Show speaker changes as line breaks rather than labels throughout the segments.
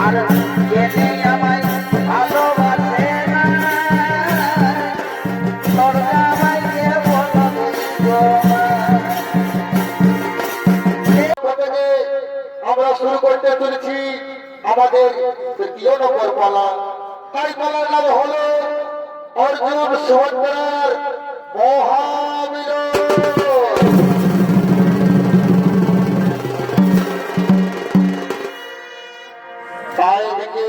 আর জেনে আমায় ভালোবাসে না তোর জামাইকে বলো
আমরা শুরু করতে চলেছি আমাদের তৃতীয় নম্বর পালা। তাই পালার নাম হলো অর্জুন সুভদ্রার মহামিলন। তাই থেকে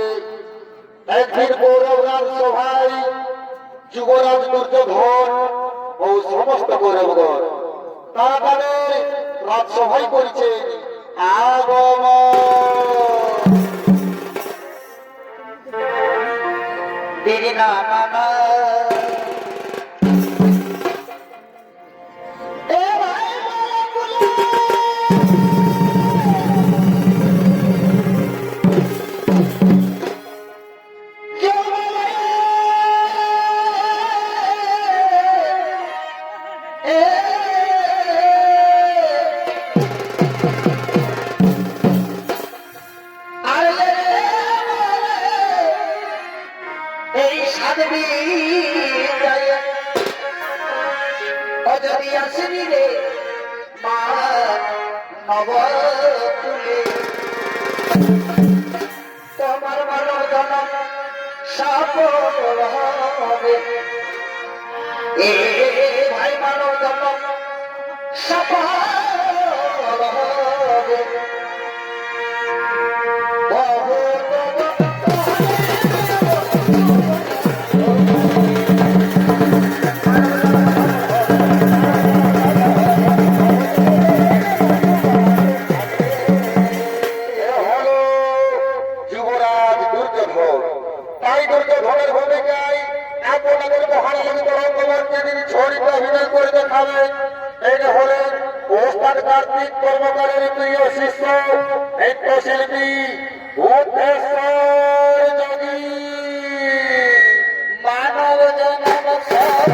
একদিন কৌরবরাজ সভায় যুবরাজ দুর্যোধন ও সমস্ত কৌরবগণ তারা তাদের রাজসভায় করেছেন আগমন।
দিদি না না না যদি আসবি রে মা নবতুলে তোমার মানব জনম সফল হবে এ ভাই মানব জনম সফল হবে।
তাই দুর্যোধনের ভূমিকায় আপনাদের মহারাজ তরঙ্গবর্তী তিনি ছড়িত অভিনয় করে দেখাবেন। এটা হলেন ওস্তাদ কার্তিক কর্মকারের প্রিয় শিষ্য নৃত্যশিল্পী বুদ্ধেশ্বর যোগী।
মানব জনম সফল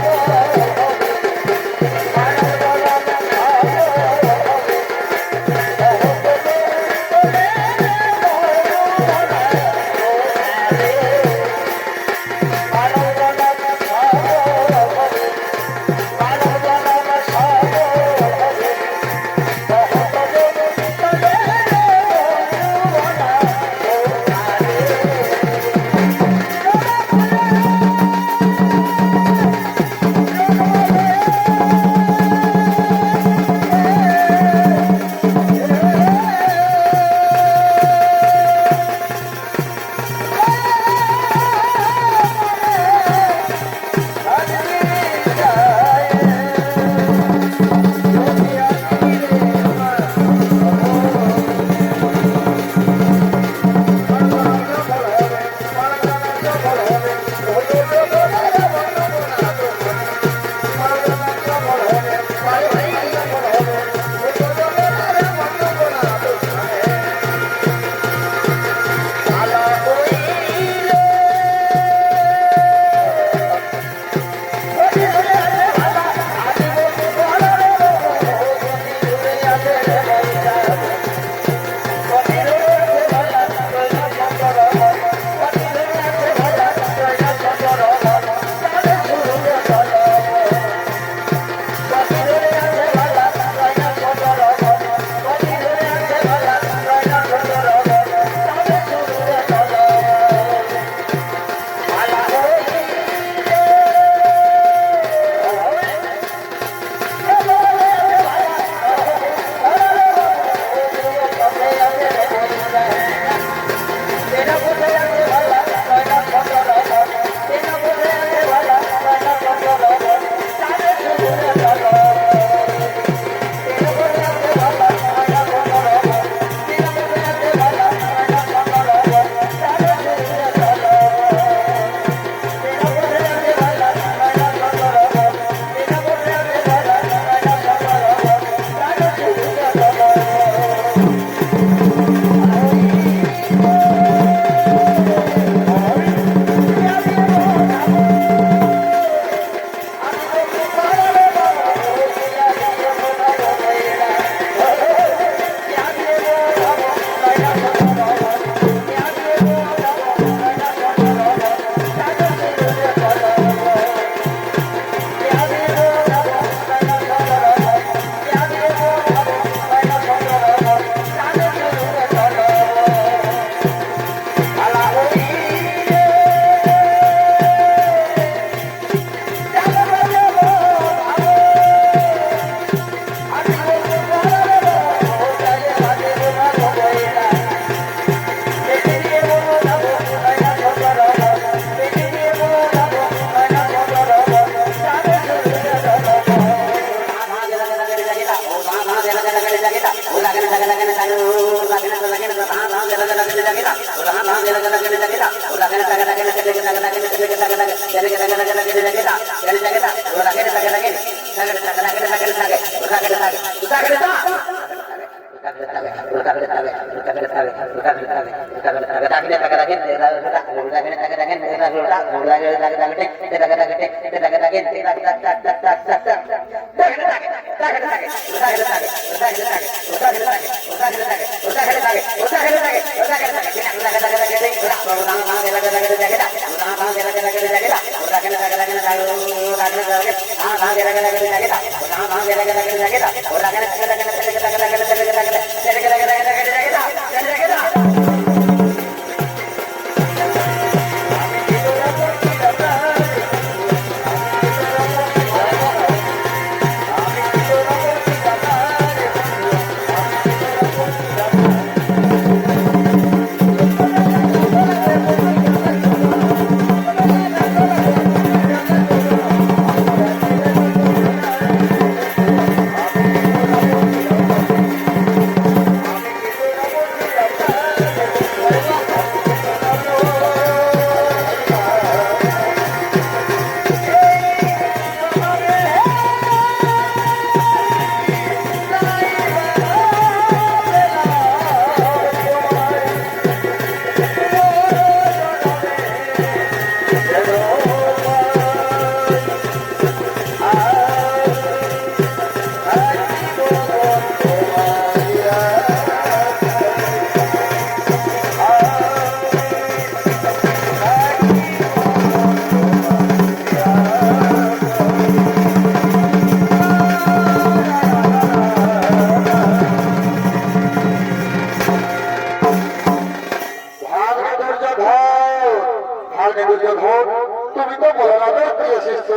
তুমি তো বলরামের প্রিয় শিষ্য,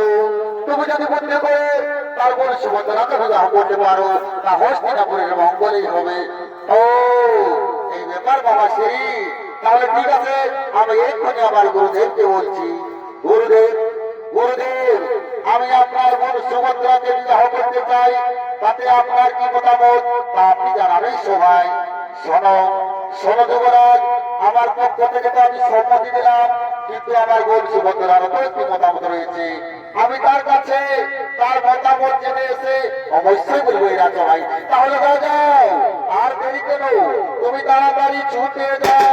তুমি যদি মনে করে তারপরে সুভদ্রাকে বিবাহ করতে পারো তা হস্তিনাপুরের মঙ্গলেই হবে। ও এই ব্যাপার বাবা শ্রী, তাহলে ঠিক আছে, আমি এক্ষুনি আমার গুরুদেবকে বলছি। গুরুদেব, গুরুদেব, আমি আপনার বোন সুভদ্রাকে বিবাহ করতে চাই, তাতে আপনার কি মতামত তা আপনি জানাবেন সবাই। শোনো শোনো যুবরাজ, আমার পক্ষ থেকে তো আমি সম্মতি দিলাম, কিন্তু আমার বোন সুভদ্রারও তো একটি মতামত রয়েছে। আমি তার কাছে তার মতামত জেনে এসে অবশ্যই বলবো এরা সবাই। তাহলে যাও, আর দেরি কেন, তুমি তাড়াতাড়ি ছুটে যাও।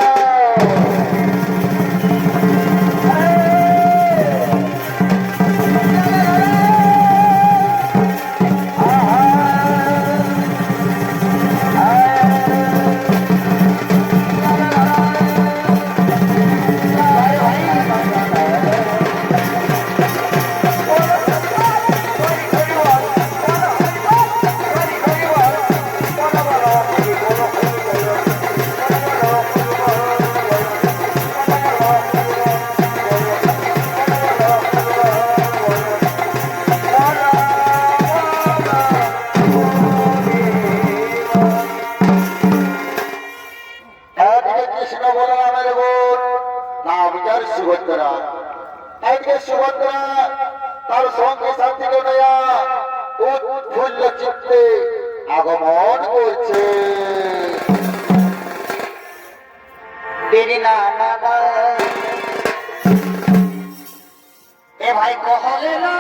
সুভদ্রা, একদিকে সুভদ্রা তার সঙ্গে সাথীকে নেয়া উৎফুল্ল চিত্তে আগমন করছে।
এ ভাই কহলে না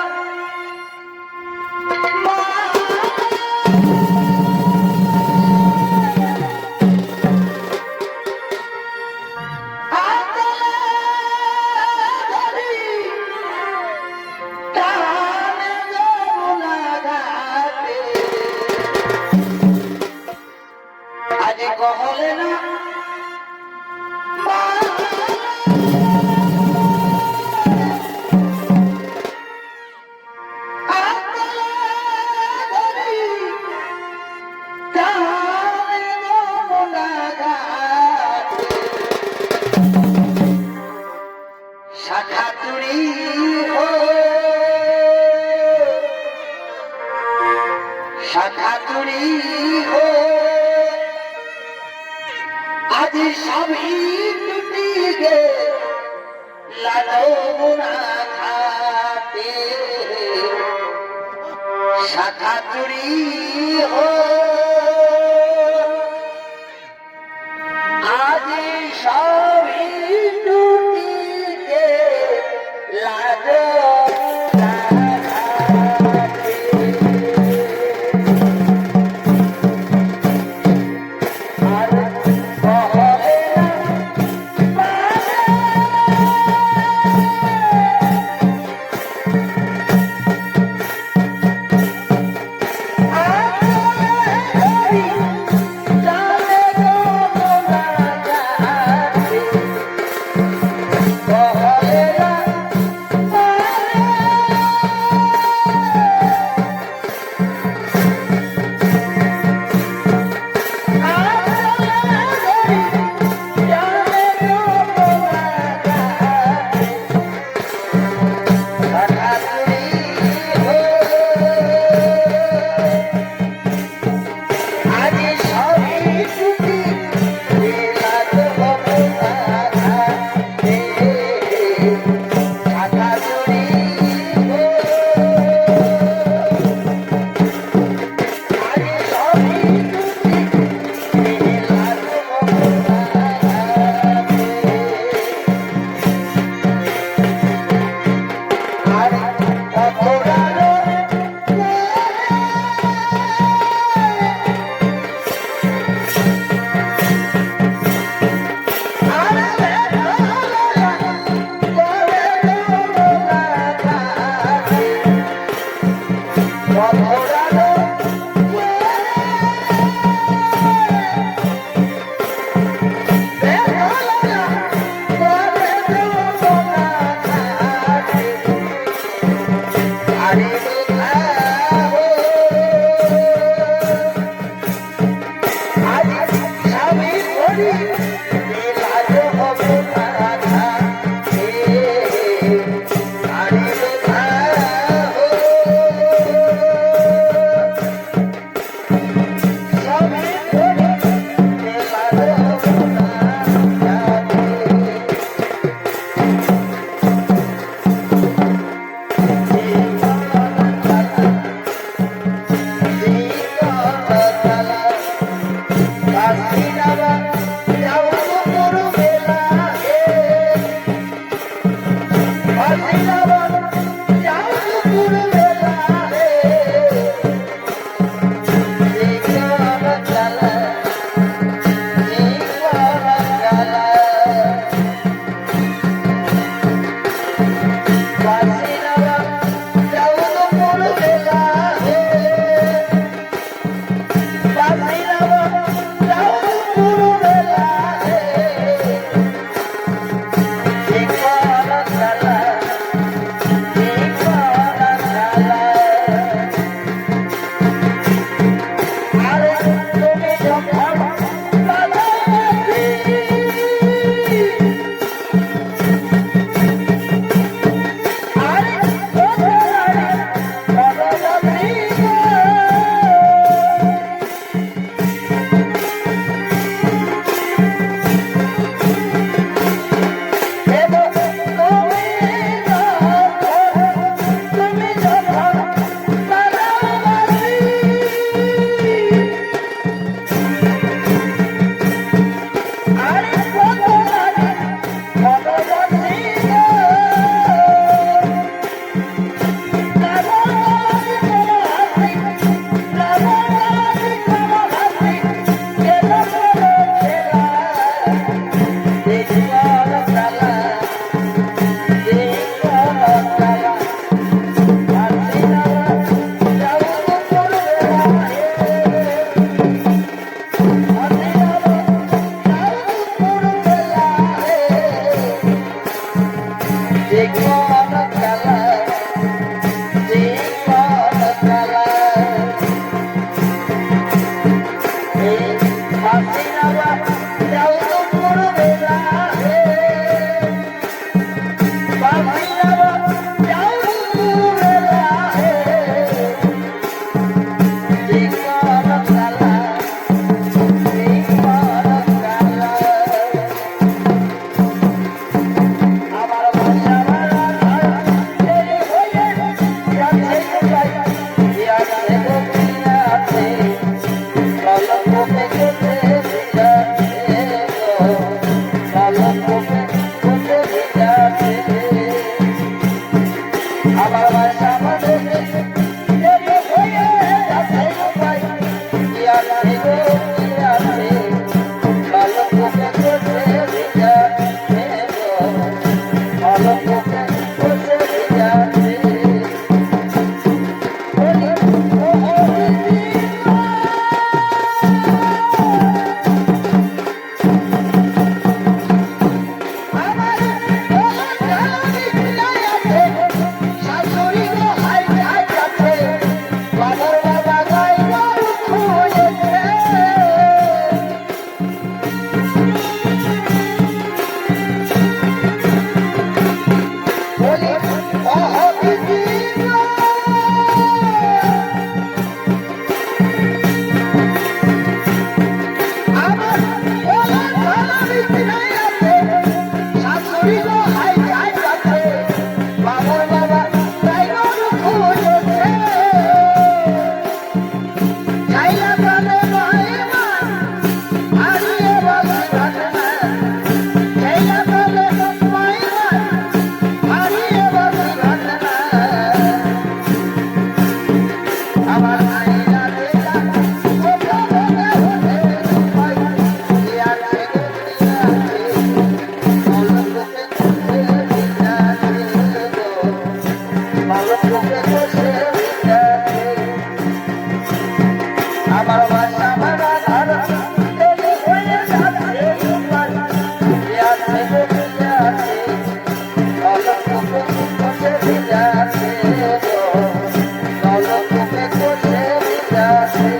কহলে না শাখা চুরি শাখা চুরি আজ সবই টুটি গে লালো মুনা খাতে শাখা চুরি আজ সব ভিজাছে গো ভিজাছে নলকূপে কষে ভিজাছে গো নলকূপে কষে ভিজাছে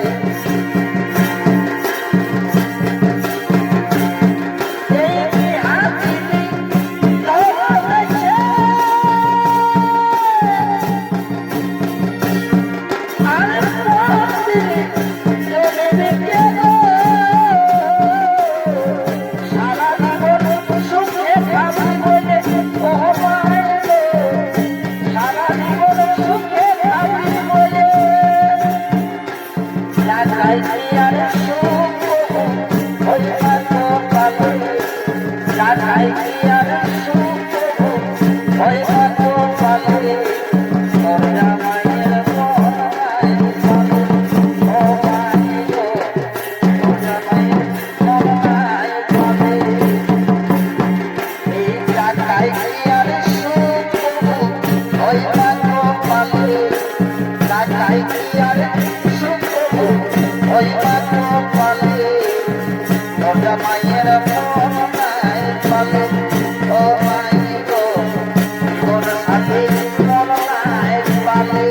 মায়ের মনায় পালে ও মাই গো তোর সাথে মনায় পালে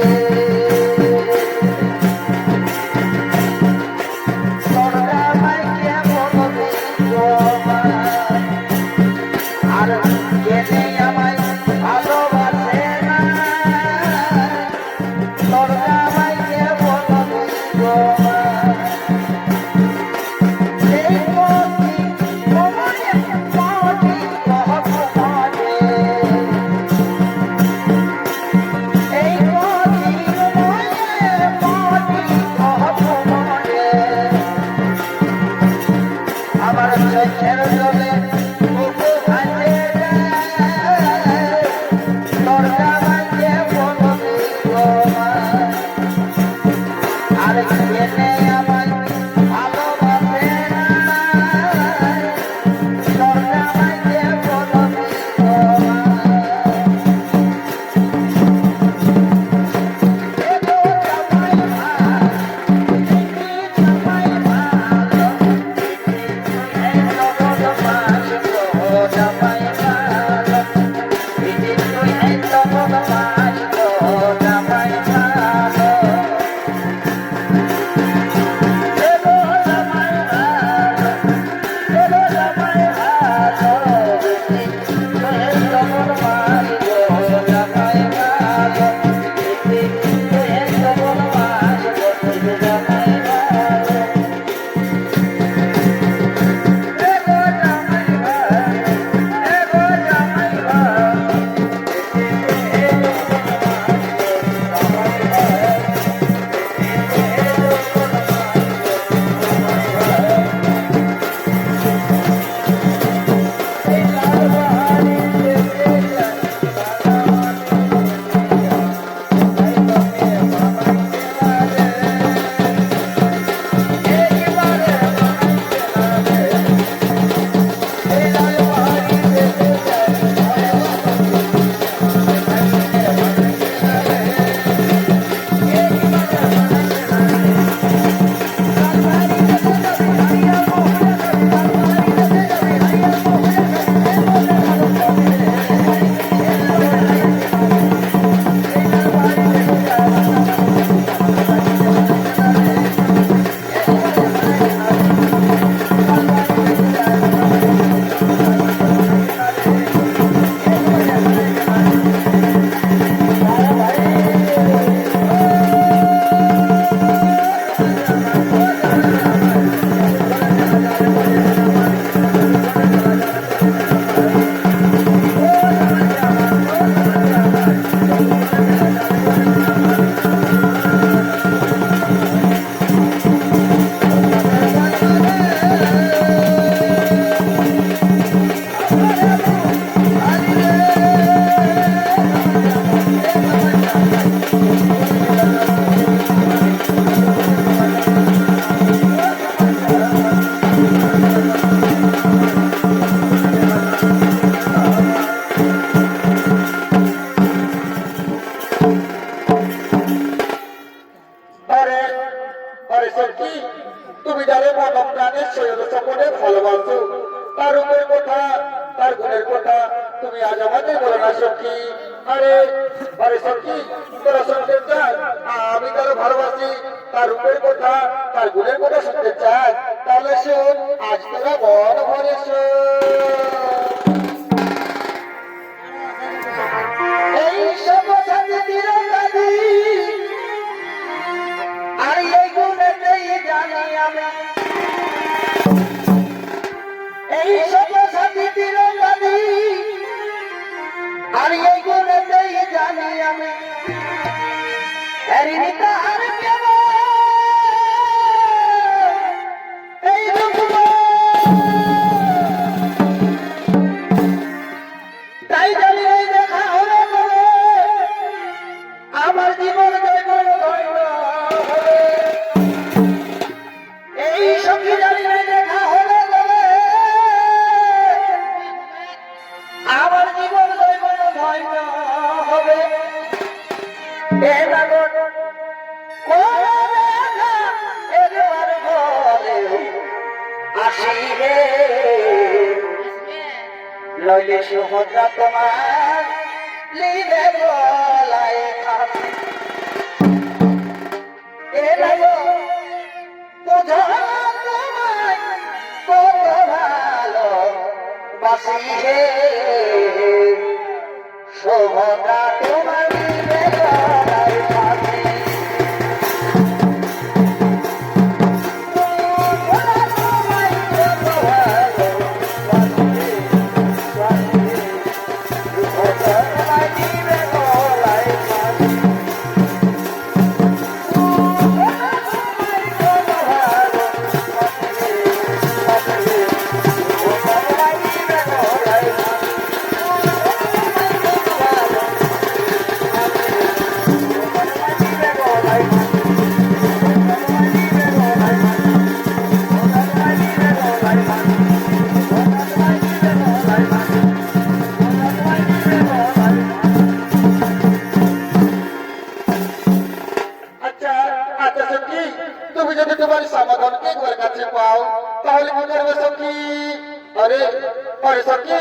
তোর জামাই কেমন গো আর কেনে আমায় ভালোবাসে না তোর জামাই কেমন গো আমার চোখের জলে বুকু ভাসে যায় তোর জামাইকে বলবি গো মা আর কেনে আমায় ভালোবাসে না তোর জামাইকে বলবি গো মা এগো জামাই
তার গুণের কথা তুমি আজ আমাদের বলো না সখী। আরে আরে সখী, তোরা শুনতে চাস আমি তারা ভালোবাসি, তার রূপের কথা তার গুণের কথা শুনতে চাস? তাহলে শোন, আজ তোরা মন ভরে শোন।
এই সব সাথে দিরকাদি আর এই গুণেতেই জানি আমি, এই সব সাথে দিরকাদি আর এই গুণেতেই জানি আমি, হরিণী তাহার কেবল এই রূপ তাই জানি এই দেখা হলে বলে আমার জীবন জীবন ধন্য হবে। এই সঙ্গী জানি এই দেখা হলে বলে আমার জীবন জীবন ধন্য হবে। এ লাগন করে না একবার ঘরে আসি রে, লইলে সুভদ্রা তোমার লিবে গলায় ফাঁসি। এ লাগো বুঝো তোমায় কত ভালো বাসি হে, সুভদ্রা তোমার লিবে গলায় ফাঁসি।
আচ্ছা আচ্ছা সখী, তুমি যদি তোমার সমাধানকে একবার কাছে পাও তাহলে কি করবে সখী? আরে আরে সখী,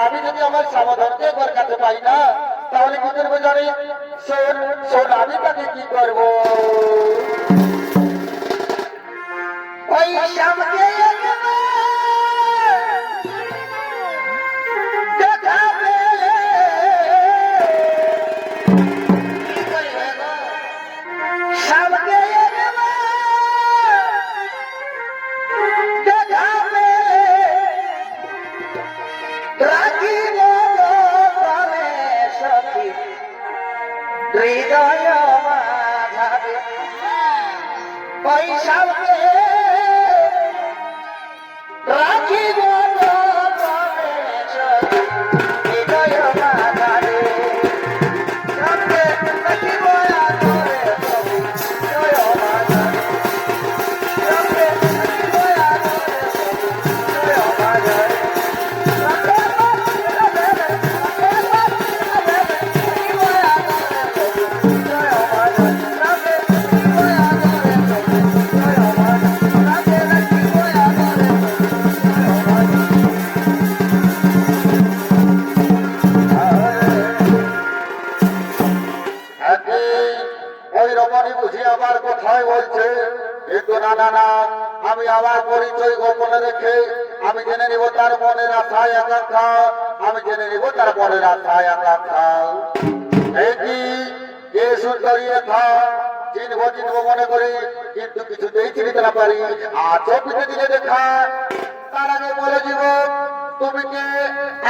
আমি যদি আমার সমাধানকে একবার কাছে পাই না তাহলে কি করবে জানি? শোন শোন, আমি তাকে কি করবো?
ওই শ্যামকে দেখা পেলে কি করবে গো? শ্যামকে দেখা পেলে রাখিব তবে সখী হৃদয় মাঝারে। ওই শ্যামকে রাখিব তবে সখী হৃদয় মাঝারে। শ্যামকে রাখিব আদরে সখী হৃদয় মাঝারে। শ্যামকে রাখিব আদরে সখী হৃদয় মাঝারে।
ওই রমণী বুঝি আমার কথাই বলছে, কিন্তু না না না, আমি আমার পরিচয় গোপনে রেখে আমি জেনে নিব তার মনের আশায় আকাঙ্ক্ষা, আমি জেনে নিব তার মনের আশায় আকাঙ্ক্ষা। এই কি যে সুন্দরী রেখা চিনব চিনব মনে করি, কিন্তু কিছুতেই চিনিতে না পারি। আর চোখে দিলে দেখা তার আগে বলে জীব তুমি কে,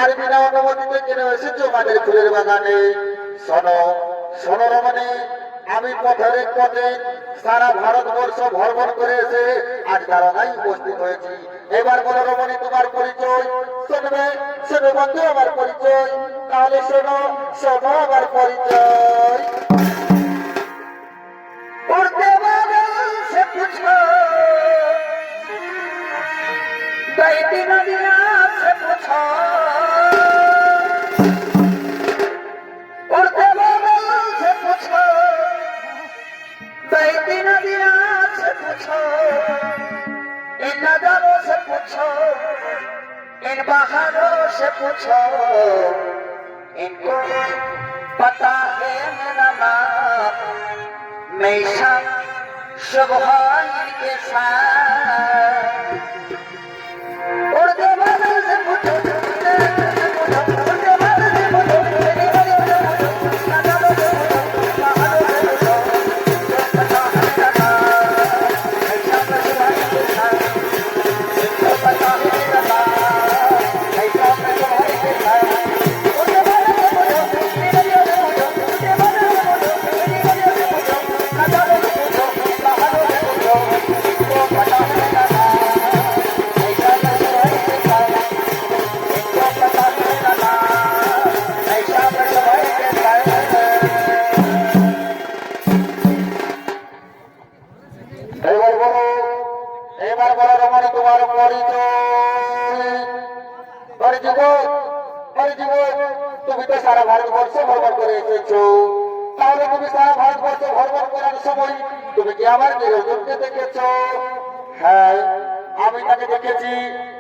আর বিনা অনুমতিতে কেন এসেছো মাটির ফুলের বাগানে? শোনো শোনো রমণী, আমি পথের পথে সারা ভারতবর্ষ ভ্রমণ করে এসে আজ দাঁড়াই উপস্থিত হয়েছি। এবার বলো রমণী তোমার পরিচয়। শুনবে শুনবে বন্ধু আমার পরিচয়? তাহলে শোনো শোনো আমার পরিচয়।
उड़ते बादल से पूछो, बहती नदियाँ से पूछो, उड़ते बादल से पूछो, बहती नदियाँ से पूछो, इन नजारों से पूछो, इन बहारों से से पूछो इनको पता है मेरा नाम मैं शाम सुबह के साथ उड़ते बादल से पूछो उड़ते बादल से पूछो मेरी गली से पूछो नजारों से पूछो पहाड़ों से पूछो पता है मेरा नाम मैं शाम सुबह के साथ इनको पता है मेरा नाम मैं शाम सुबह के साथ उड़ते बादल से पूछो मेरी गली से पूछो उड़ते बादल से पूछो मेरी गली से पूछो नजारों से पूछो पहाड़ों से पूछो इनको पता है मेरा नाम मैं शाम सुबह के साथ इनको पता है मेरा नाम मैं शाम सुबह के साथ
এবার বলো রমণী তোমার পরিচয় তুমি তো সারা ভারতবর্ষ ভ্রমণ করে এসেছো তাহলে তুমি সারা ভারতবর্ষ ভ্রমণ করার সময় তুমি কি আমার গৃহজনকে দেখেছো? হ্যাঁ আমি তাকে দেখেছি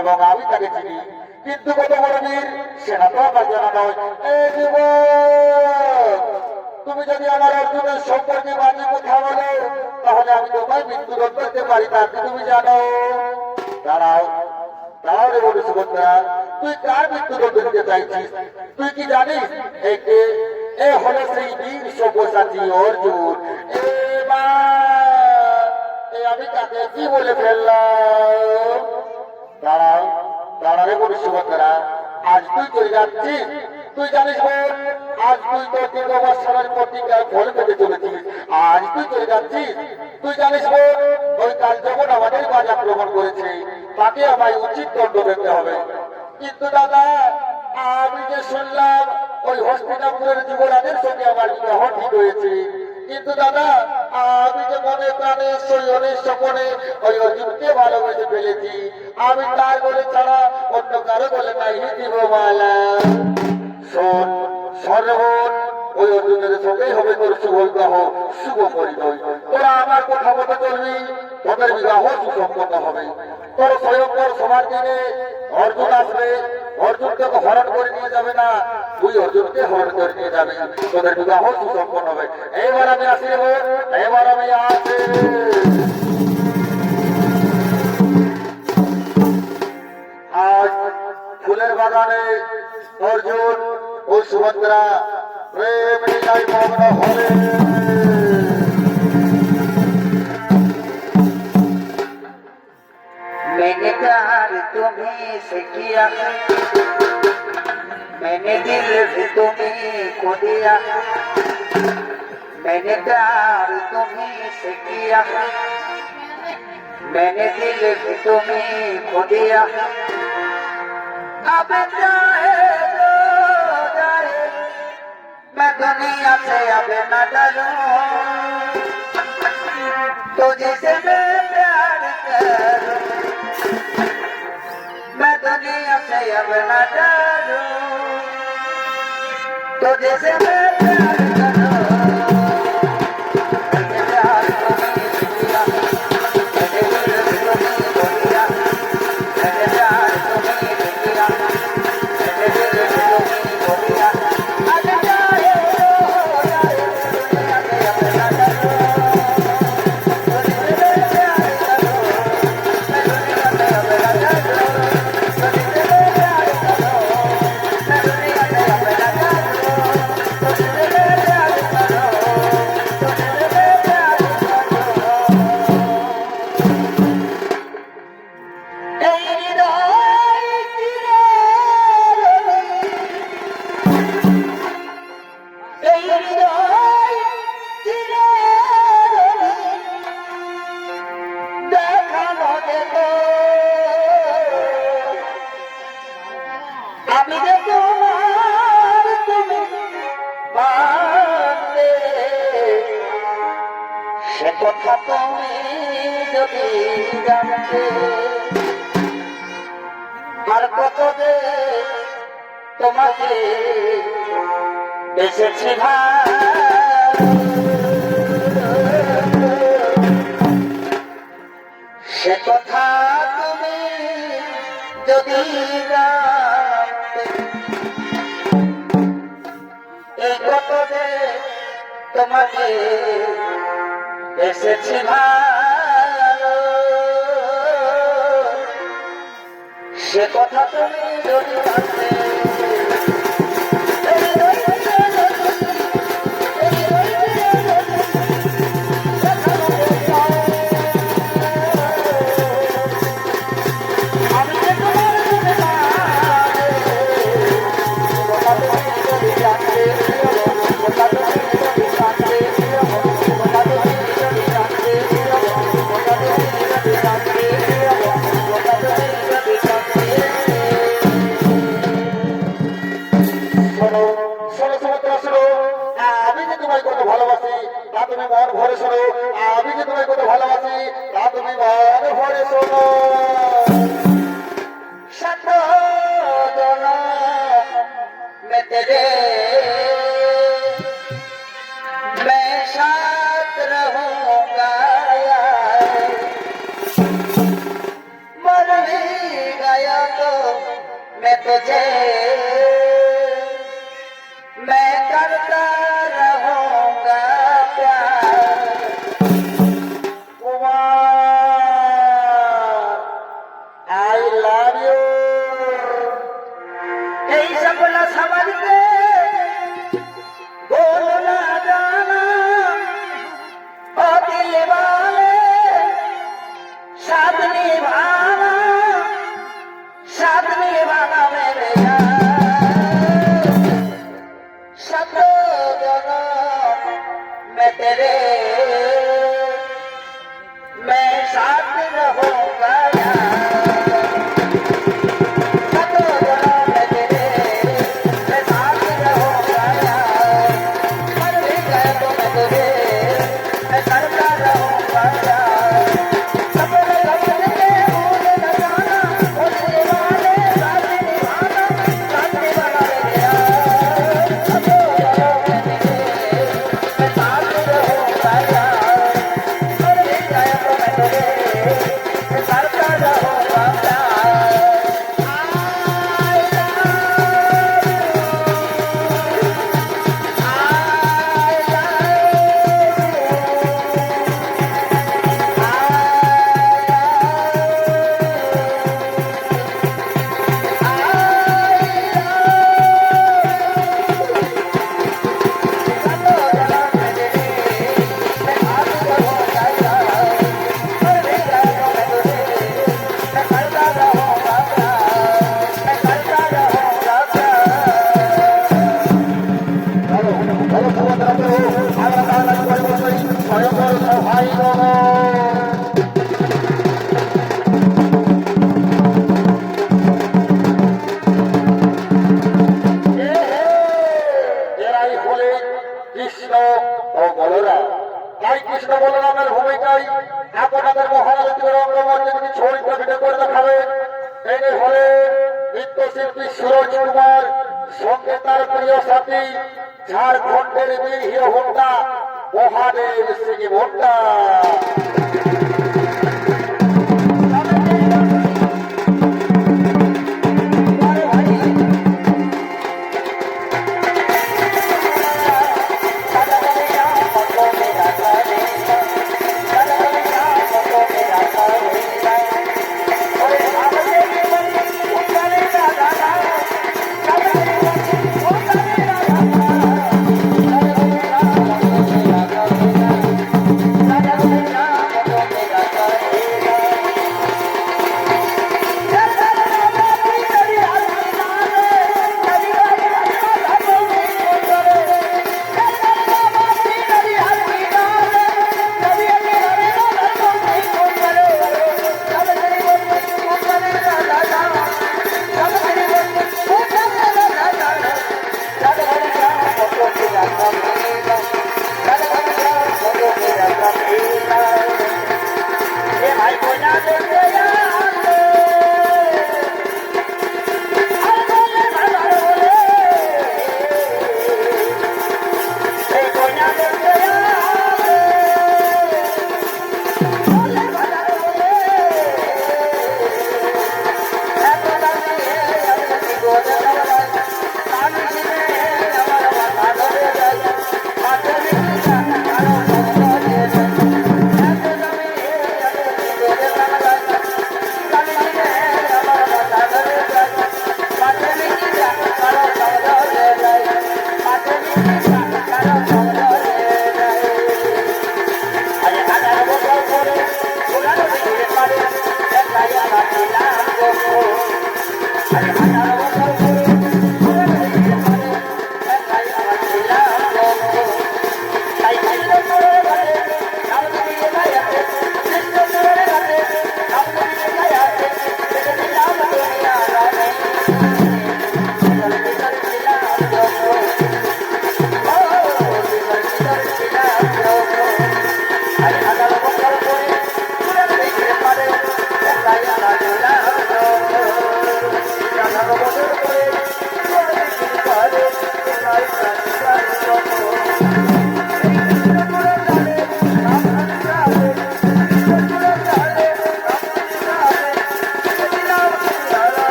এবং আমি তাকে চিনি কিন্তু কত বড় বীর সেটা তো আমার জানা নয়। এই যুবক তুমি যদি আমার অর্জুনের সম্পর্কে বাজে কথা বলো তাহলে আমি তোমায় মৃত্যুদণ্ড দিতে পারি না কি তুমি জানো? দাঁড়াও দাঁড়াও রে বলে সুভদ্রা তুই কার মৃত্যুদণ্ড দিতে চাইছিস? তুই কি জানিস এ হলো সেই বীর সব্যসাচী অর্জুন। আমি তাকে কি বলে ফেললাম? দাঁড়াও দাঁড়া রে বলে সুভদ্রা আজ তুই চলে যাচ্ছিস তুই জানিস বোন আজ তুই তো দীর্ঘ বৎসরের প্রতিজ্ঞায় ফল পেতে চলেছিস আজ তুই চলে যাচ্ছিস তুই জানিস বোন ওই কাল যখন আমাদের কাজ আক্রমণ করেছে তাকে আমায় উচিত দণ্ড পেতে হবে। কিন্তু দাদা আমি যে শুনলাম ওই হস্তিনাপুরের যুবরাজের সঙ্গে আমার বিবাহ ঠিক হয়েছে কিন্তু দাদা আমি যে মনে প্রাণে শৈশবের স্বপনে ওই অর্জুনকে ভালোবেসে ফেলেছি আমি তার বলে ছাড়া অন্য কারো বলে নাই দিব মালা। শোন সর্বন ওই অর্জুনের সঙ্গেই হবে তোর শুভ বিবাহ শুভ পরিচয় তোরা আমার কথা মতো চলবি তোদের বিবাহ সুসম্পন্ন হবে। তোর স্বয়ংবর সবার দিনে অর্জুন আসবে অর্জুনকে হরণ করে নিয়ে যাবে না তুই অর্জুনকে হরণ করে নিয়ে যাবে তোদের বিবাহ সুসম্পন্ন হবে। এবার আমি আসি এবার আমি আসি। আজ ফুলের বাগানে অর্জুন ও সুভদ্রা প্রেম লীলায় মগ্ন হবে।
मैंने प्यार तुम्हें से किया मैंने दिल भी तुम्हें को दिया मैंने प्यार तुम्हें से किया मैंने दिल भी तुम्हें को दिया अब जाए तो जाए मैं दुनिया से अब न डरूं तुझसे मैं प्यार करूं मैं दुनिया से अब न डरूं तुझसे मैं प्यार करूं मैंने प्यार तुम्हें किया मैंने दिल तुम्हें को दिया मैंने प्यार तुम्हें किया मैंने दिल तुम्हें को दिया अब जाए तो जाए दुनिया से अब न डरूं तुझसे मैं प्यार करूं मैं दुनिया से अब न डरूं আমি যে তোমার তুমি বাঁধবে সে কথা তুমি যদি জানতে আর কত যে তোমাকে বেসেছি সে কথা তুমি যদি জানতে তোমাকে এসেছি ভালো, সে কথা তুমি যদি জানতে
আমি যে তোমায় কত ভালোবাসি তা তুমি মন ভরে শোনো। আমি যে তোমায় কত ভালোবাসি তা তুমি মন ভরে শোনো।
शत जनम में तेरे मैं साथ रहूंगा, मर भी गया तो मैं तुझे मैं करता रहूंगा प्यार।
I love you.
यही सब न समझ के बोल ना जाना ओ दिल वाले, साथ निभाना मेरे यार। शत जनम में तेरे मैं साथ रहूंगा यार।
কৃষ্ণ ও বলরাম। তাই কৃষ্ণ বলরামের ভূমিকায় আপনাদের মহারাজকে রঙ্গমঞ্চে তিনি চরিত্র অভিনয় করে দেখাবেন। এনে হলে নৃত্যশিল্পী সুরজ কুমার, সঙ্গে তার প্রিয় সাথী ঝাড়খণ্ডের বীর hero Honda Mahadev Singh Honda.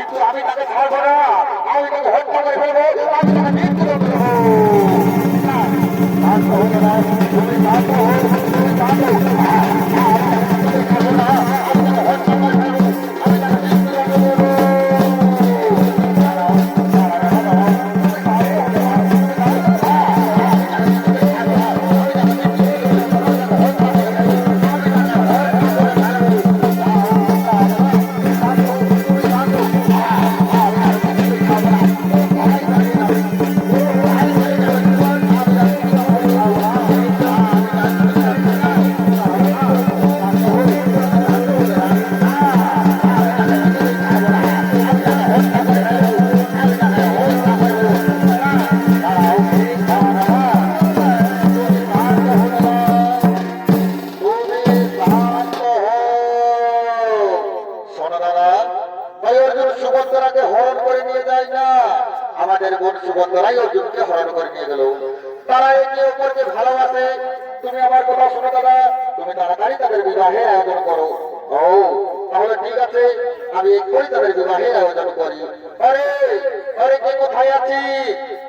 কিন্তু আমি তাকে ছাড়বো না, আমি তাকে হত্যা করে ফেলবো, আমি তাকে মৃত্যু করে ফেলবো। শান্ত হতে দাও, তুমি শান্ত হো, তুমি শান্ত হো। আমি তাকে ছাড়বো না, আমি তাকে হত্যা করে ফেলবো, আমি তাকে মৃত্যু করে ফেলবো। সুভদ্রাকে হরণ করে নিয়ে যায় না, আমাদের বোন সুভদ্রাই অর্জুনকে হরণ করে নিয়ে গেল। তারা একে অপরকে ভালোবাসে। তুমি আমার কথা শোনো দাদা, তুমি তাড়াতাড়ি তাদের বিবাহের আয়োজন করো। ও তাহলে ঠিক আছে, আমি এক্ষুনি তাদের বিবাহের আয়োজন করি। আরে আরে কে কোথায় আছি?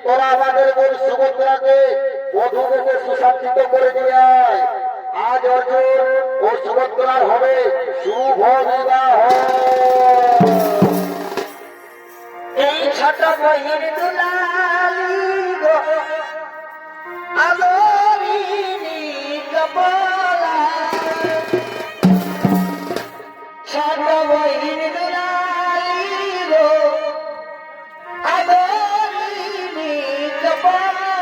তোরা আমাদের বোন সুভদ্রাকে বধূ বেশে সুশাসিত করে নিয়ে আয়। আজ অর্জুন ও সুভদ্রার হবে শুভ বিবাহ।
এই ছোট বহির দুলালি গো আদরিনী কমলা, ছোট বহির দুলালি গো আদরিনী কমলা।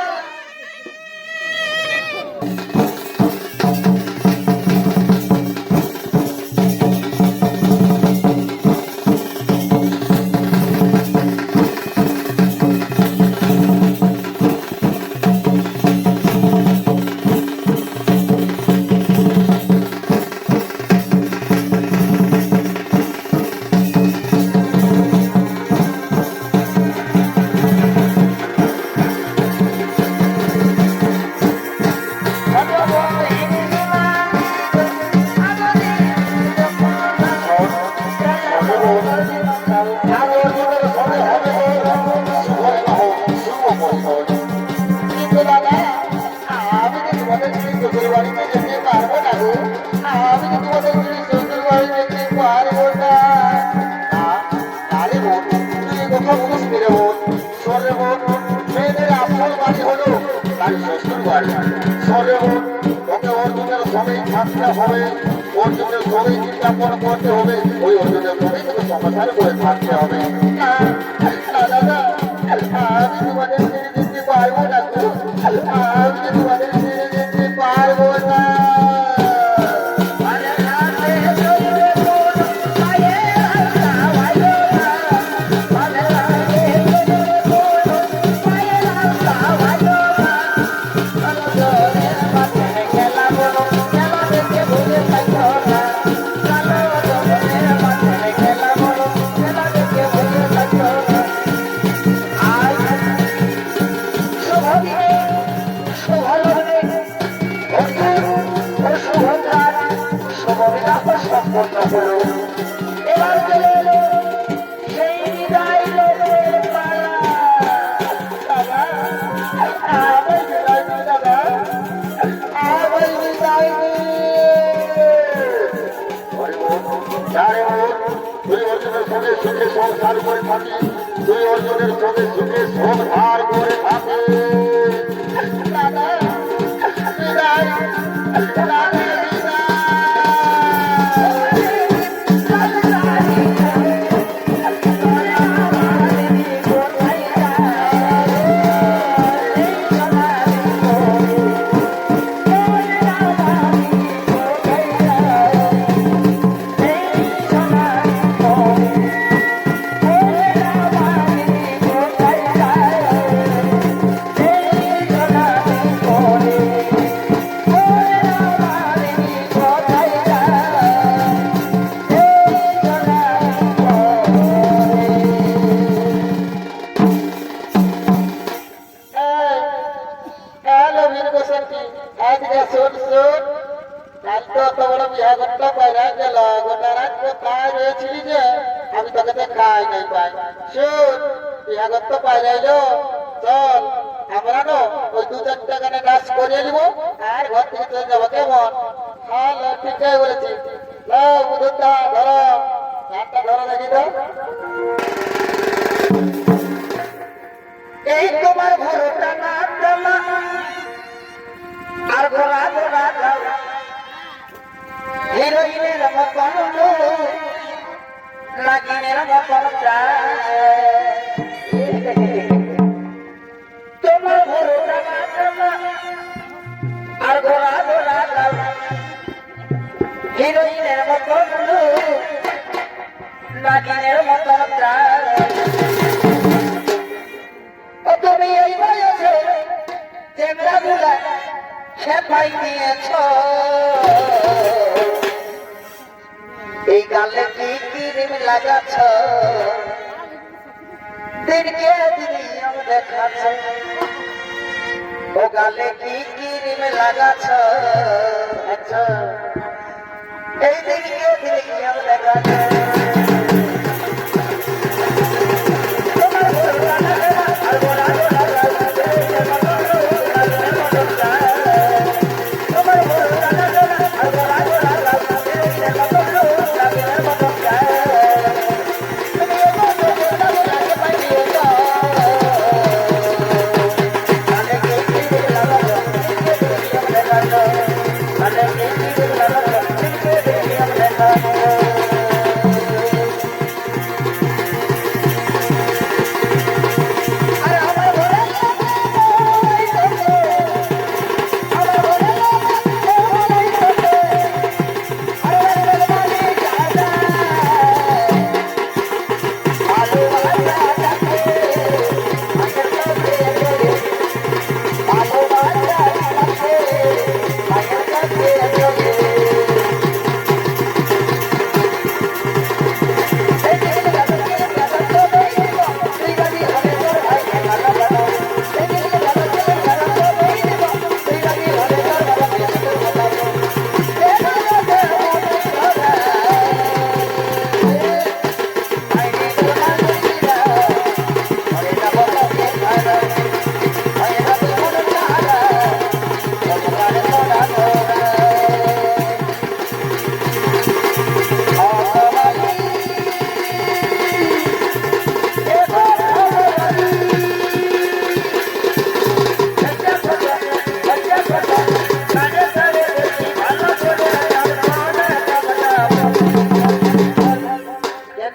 অর্জুনের সঙ্গে চিন্তাপন করতে হবে, ওই অর্জুনের সঙ্গে তুমি সংসার করে থাকতে হবে। দাদা আমি তোমাদের ছেড়ে যেতে পারবো না, আমি তোমাদের ছেড়ে যেতে পারবো না।
এবার চলে এলো সেই বিদায় লোকের পালা।
তুই অর্জুনের সঙ্গে সুখে সংসার করে থাকি, তুই অর্জুনের সঙ্গে সুখে সংসার করে থাকি। পাই নাই পাই শুন বিহাগত তো পাই যাইলো চল আমরা না ওই 2-4টা গানে নাচ করিয়ে নিব আর ঘর থেকে চলে যাবো কেমন হ্যাঁ ঠিকই বলেছি লাও বুধুদা ধরো গানটা ধরো দেখি তো
এই তোমার ঘরটা না জামা আর ঘোরা ঘোরা যাও হিরোইনের মতন নাগিনের মতন তোমার ঘরটা না জামা আর ঘোরা ঘোরা যাও হিরোইনের মতন নাগিনের মতন তুমি এই বয়সে চেংড়া গুলা খেপাই দিয়েছ এই গালে কি ক্রিম লাগাচ্ছ দিনকে দিন দেখাচ্ছ ও গালে কি ক্রিম লাগাচ্ছ আচ্ছা এই দিনকে দিন দেখাচ্ছ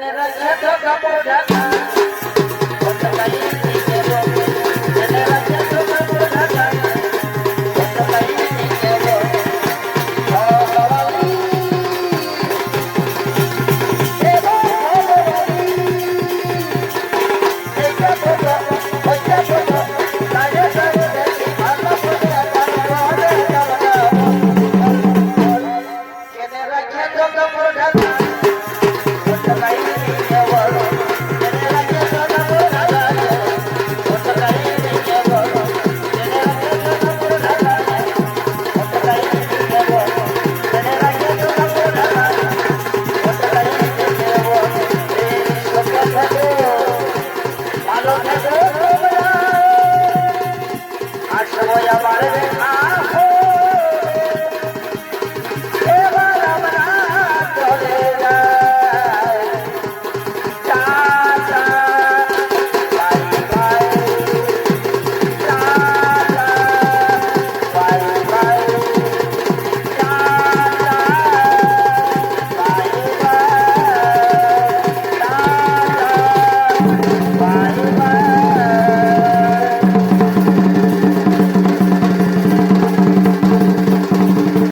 General Chaka Kapoor